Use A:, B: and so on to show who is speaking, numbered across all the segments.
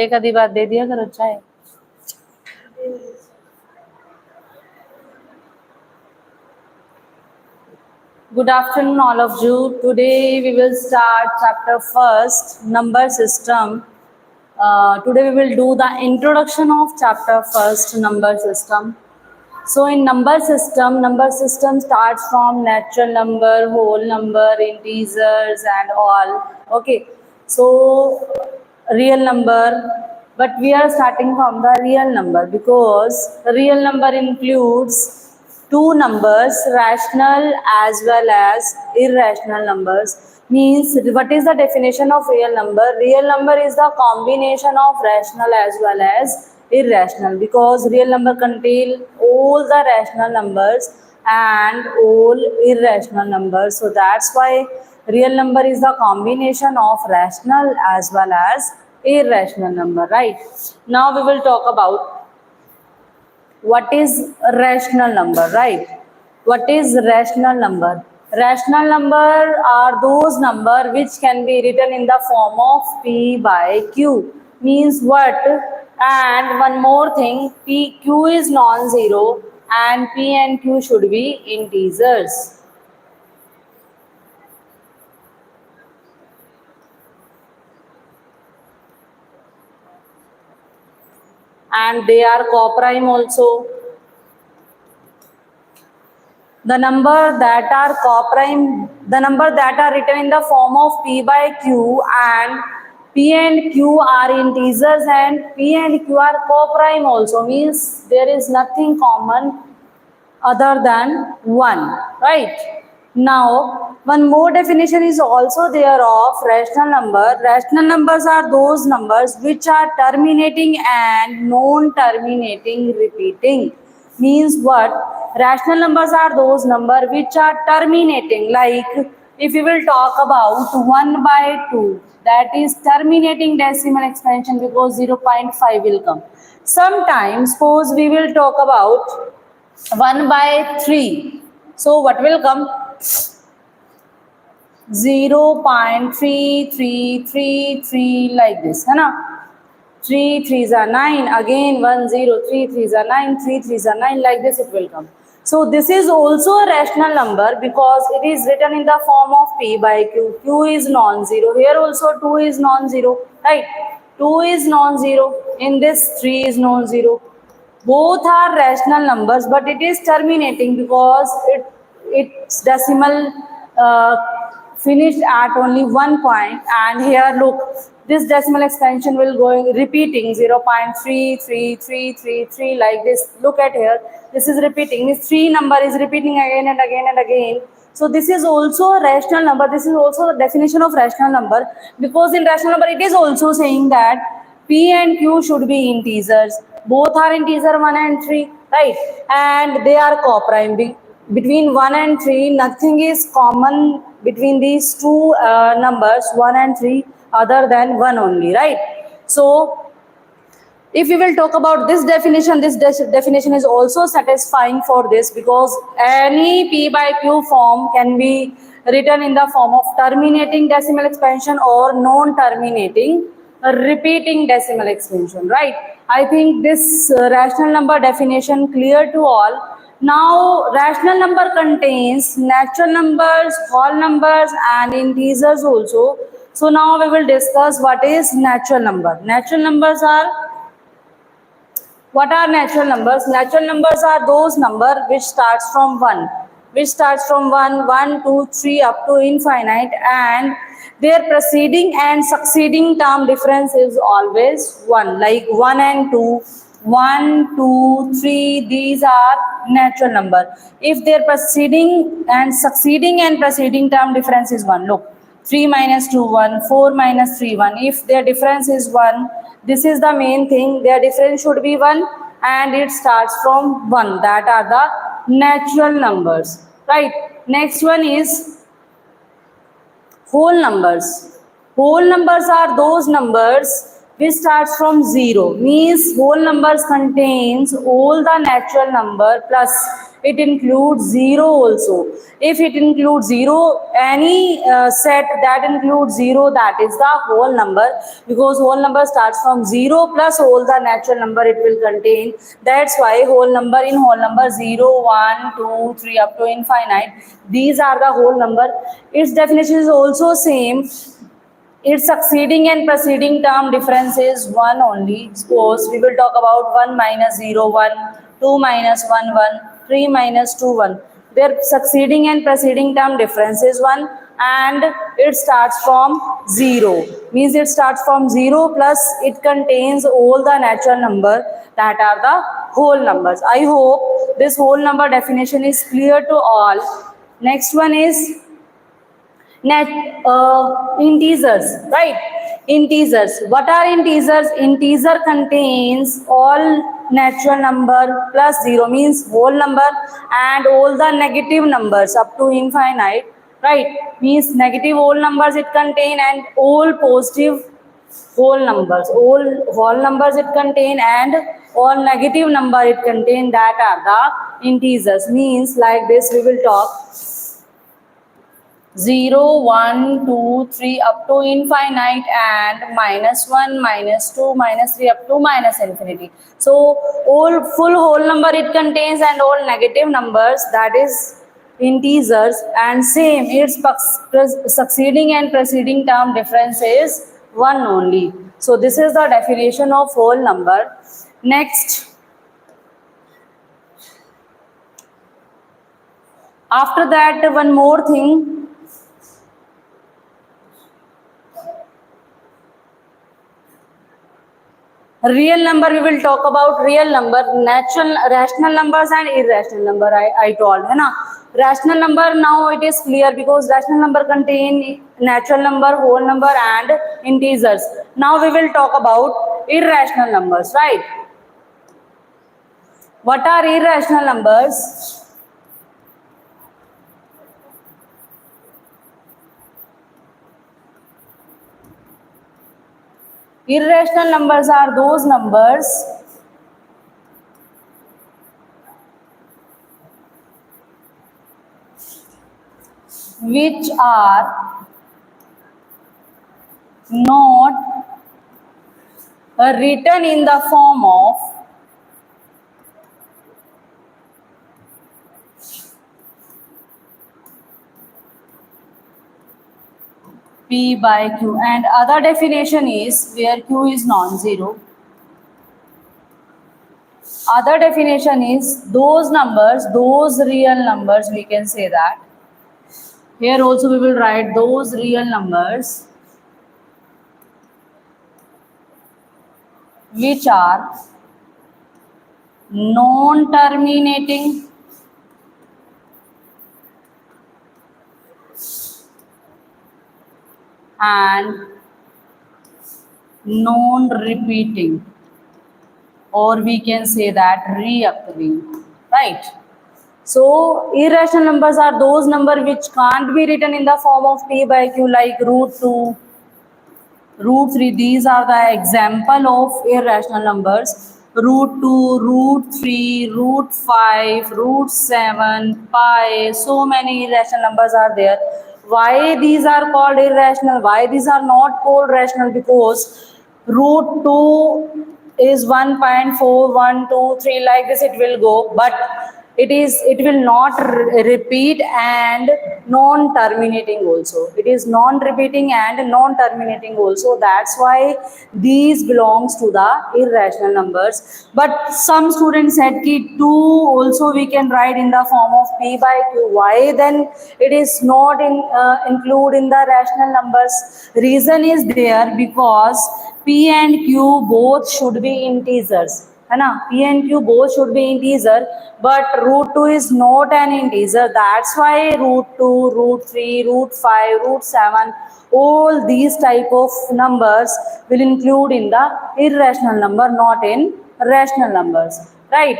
A: एक आधी बात दे दिया करो चाहे. Good afternoon, all of you. Today we will start chapter first, number system. Today we will do the introduction of chapter first, number system. So in number system starts from natural number, whole number, integers and all. Okay. So real number, but we are starting from the real number because the real number includes two numbers, rational as well as irrational numbers. Means what is the definition of real number? Real number is the combination of rational as well as irrational, because real number contain all the rational numbers and all irrational numbers. So that's why real number is the combination of rational as well as irrational number, right? Now we will talk about what is rational number, right? What is rational number? Rational number are those number which can be written in the form of p by q. Means what? And one more thing, q is non-zero and p and q should be integers. And they are coprime also. The number that are coprime, the number that are written in the form of p by q and p and q are integers and p and q are coprime also, means there is nothing common other than 1, right? Now, one more definition is also there of rational number. Rational numbers are those numbers which are terminating and non-terminating repeating. Means what? Rational numbers are those numbers which are terminating. Like if we will talk about 1 by 2, that is terminating decimal expansion because 0.5 will come. Sometimes suppose we will talk about 1 by 3. So what will come? 0.3333 like this, है ना? 3 3s are 9, again 1 0, 3 3s are 9, 3 3s are 9, like this it will come. So this is also a rational number because it is written in the form of p by q. Q is non-zero. Here also 2 is non-zero, right? 2 is non-zero. In this 3 is non-zero. Both are rational numbers, but it is terminating because its decimal finished at only 1 point, and here look, this decimal expansion will going repeating 0.33333 like this. Look at here, this is repeating, this 3 number is repeating again and again and again. So this is also a rational number. This is also the definition of rational number, because in rational number it is also saying that p and q should be integers. Both are integer 1 and 3, right? And they are coprime. Between 1 and 3, nothing is common between these two numbers 1 and 3 other than 1 only, right? So if we will talk about this definition is also satisfying for this, because any p by q form can be written in the form of terminating decimal expansion or non-terminating repeating decimal expansion, right? I think this rational number definition clear to all. Now rational number contains natural numbers, whole numbers and integers also. So now we will discuss what is natural number. Natural numbers are, what are natural numbers? Natural numbers are those numbers which starts from 1. 1, 2, 3 up to infinite, and their preceding and succeeding term difference is always 1. Like 1 and 2, 1, 2, 3, these are natural number. If their preceding and succeeding and preceding term difference is 1, look, 3 minus 2, 1, 4 minus 3, 1. If their difference is 1, this is the main thing, their difference should be 1 and it starts from 1. That are the natural numbers, right? Next one is whole numbers. Whole numbers are those numbers which starts from 0. Means whole numbers contains all the natural number plus it includes 0 also. If it includes 0, any set that includes 0, that is the whole number, because whole number starts from 0 plus all the natural number it will contain. That's why whole number, in whole number 0, 1, 2, 3 up to infinite, these are the whole number. Its definition is also same. Its succeeding and preceding term difference is 1 only. Suppose we will talk about 1 minus 0, 1, 2 minus 1, 1, 3 minus 2, 1. Their succeeding and preceding term difference is 1, and it starts from 0. Means it starts from 0 plus it contains all the natural number, that are the whole numbers. I hope this whole number definition is clear to all. Next one is integers, right? Integers. What are integers? Integer contains all natural number plus 0, means whole number, and all the negative numbers up to infinite, right? Means negative whole numbers it contain, and all positive whole numbers. All whole numbers it contain, and all negative number it contain, that are the integers. Means like this we will talk: 0, 1, 2, 3 up to infinite, and minus 1, minus 2, minus 3 up to minus infinity. So all full whole number it contains, and all negative numbers, that is integers. And same, its succeeding and preceding term difference is 1 only. So this is the definition of whole number. Next, after that, one more thing. Real number, we will talk about real number, natural, rational numbers and irrational number. I told, है ना? Rational number, now it is clear, because rational number contain natural number, whole number and integers. Now we will talk about irrational numbers, right? What are irrational numbers? Irrational numbers are those numbers which are not written in the form of P by Q, and other definition is where Q is non-zero. Other definition is those numbers, those real numbers, we can say that. Here also we will write those real numbers which are non-terminating and non-repeating, or we can say that reoccurring, right? So irrational numbers are those numbers which can't be written in the form of P by Q, like root 2, root 3. These are the example of irrational numbers. Root 2, root 3, root 5, root 7, pi, so many irrational numbers are there. Why these are called irrational? Why these are not called rational? Because root 2 is 1.4123, like this it will go, but it will not repeat and non-terminating also. It is non-repeating and non-terminating also. That's why these belongs to the irrational numbers. But some students said ki 2 also we can write in the form of P by Q. Why then it is not include in the rational numbers? Reason is there, because P and Q both should be integers. है ना? P and Q both should be integer, but root 2 is not an integer. That's why root 2, root 3, root 5, root 7, all these type of numbers will include in the irrational number, not in rational numbers, right?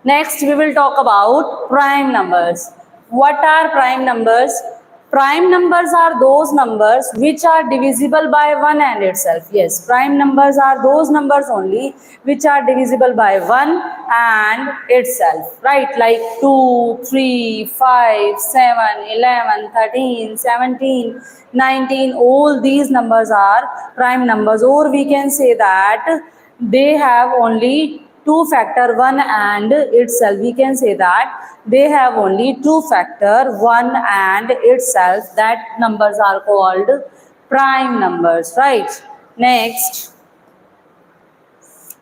A: Next, we will talk about prime numbers. What are prime numbers? Prime numbers are those numbers which are divisible by 1 and itself. Yes, prime numbers are those numbers only which are divisible by 1 and itself. Right, like 2, 3, 5, 7, 11, 13, 17, 19. All these numbers are prime numbers, or we can say that they have only two factor 1 and itself. We can say that they have only two factor 1 and itself. That numbers are called prime numbers, right? Next,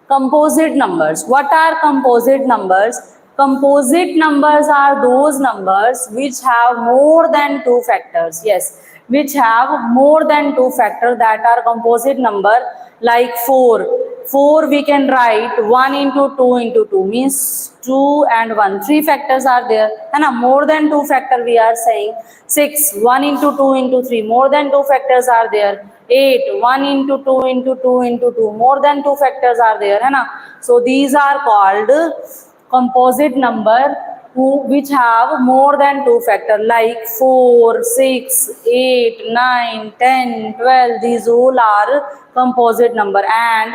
A: composite numbers. What are composite numbers? Composite numbers are those numbers which have more than two factors. Yes, which have more than two factors, that are composite number. Like 4. 4 we can write 1 into 2 into 2 means 2 and 1. 3 factors are there. And more than 2 factor we are saying. 6. 1 into 2 into 3. More than 2 factors are there. 8. 1 into 2 into 2 into 2. More than 2 factors are there. So these are called composite number which have more than two factor, like 4, 6, 8, 9, 10, 12. These all are composite number. And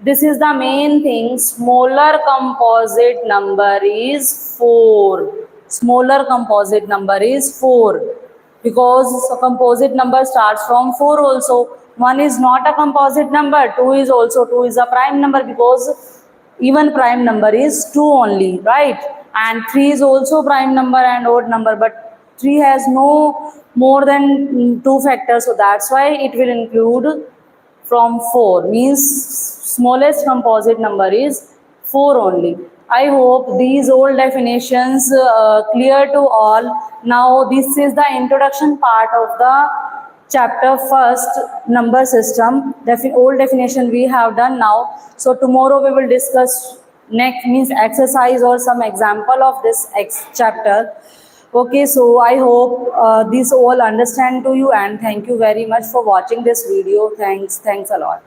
A: this is the main thing, smaller composite number is 4. Smaller composite number is 4, because a composite number starts from 4 also. 1 is not a composite number, 2 is also, 2 is a prime number, because even prime number is 2 only, right? And 3 is also prime number and odd number, but 3 has no more than 2 factors, so that's why it will include from 4, means smallest composite number is 4 only. I hope these all definitions clear to all. Now this is the introduction part of the chapter first, number system. All definition we have done now. So tomorrow we will discuss next, means exercise or some example of this chapter. Okay, so I hope this all understand to you, and thank you very much for watching this video. Thanks a lot.